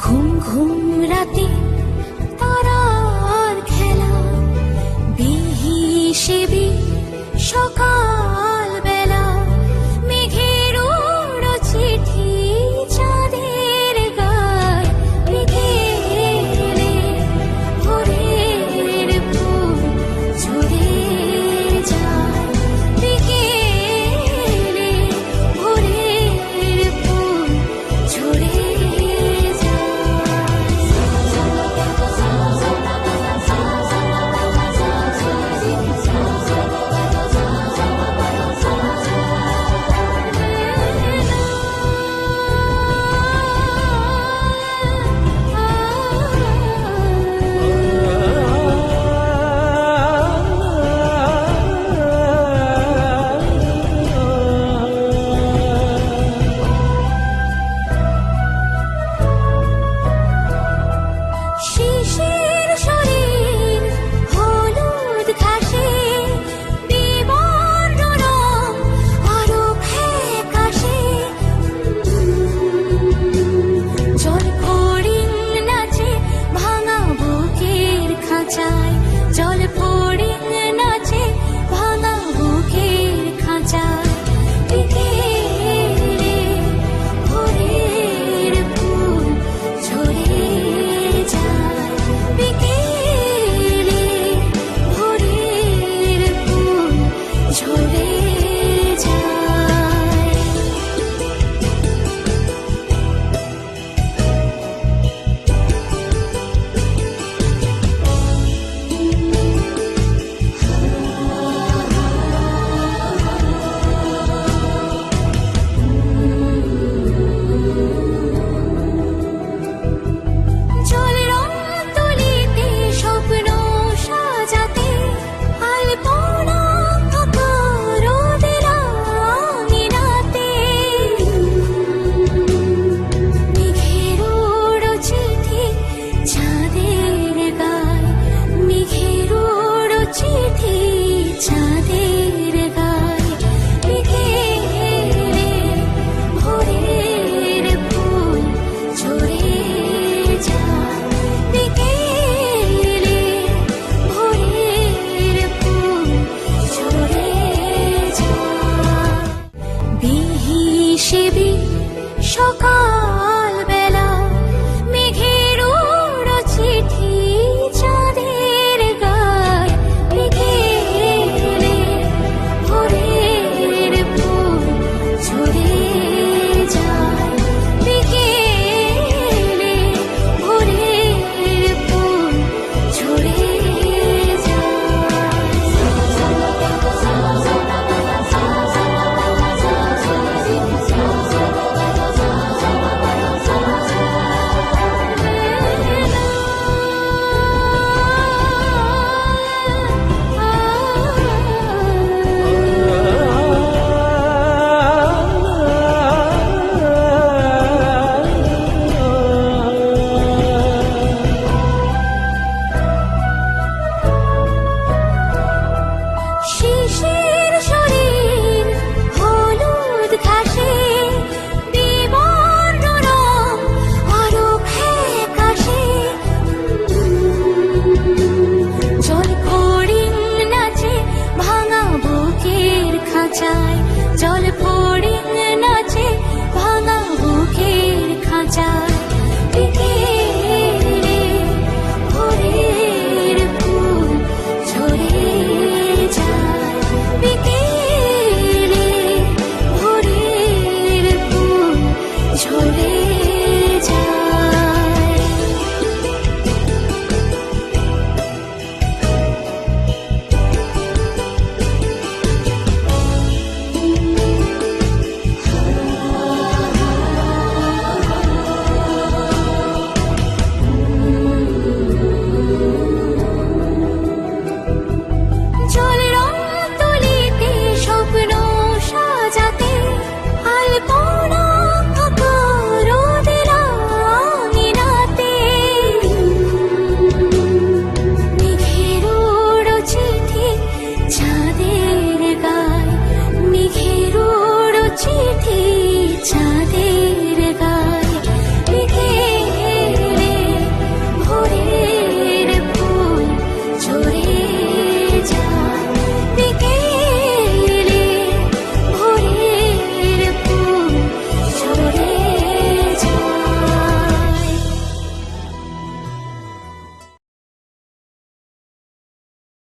ঘুম ঘুম রাতে তারার খেলা, বিহিসেবি সকাল বেলা, মেঘের ওড়ো চিঠি চাঁদের গায়, বিকেলে ভোরের ফুল ঝরে যায়, বিকেলে ভোরের ফুল ঝরে শিশির শরীর হলুদ ঘাসে, বিবর্ণ রং আরো ফ্যাকাশে, জলফড়িং নাচে ভাঙা বুকের খাঁচায়, জলফড়িং নাচে ভাঙা বুকের খাঁচায়, বিকেলে ভোরের ফুল ঝরে যায়, বিকেলে ভোরের ফুল ঝরে যায়। জল রং তুলিতে স্বপ্ন সাজাতে, আলপনা আঁকা রোদের আঙিনাতে, মেঘের ওড়ো চিঠি চাঁদের গায়, মেঘের ওড়ো চিঠি চাঁদের গায়, বিকেলে ভোরের ফুল ঝরে যায়, বিকেলে ভোরের ফুল ঝরে যায়, বিহিসেবি সকাল বেলা, মেঘের ওড়ো চিঠি চাঁদের গায়, বিকেলে ভোরের ফুল ঝরে যায়, বিকেলে ভোরের ফুল ঝরে শিশির শরীর হলুদ ঘাসে, বিবর্ণ রং আরো ফ্যাকাশে, জলফড়িং নাচে ভাঙা বুকের খাঁচায়, জলফড়িং নাচে ভাঙা বুকের খাঁচায়, বিকেলে ভোরের ফুল ঝরে যায়, বিকেলে ভোরের ফুল ঝরে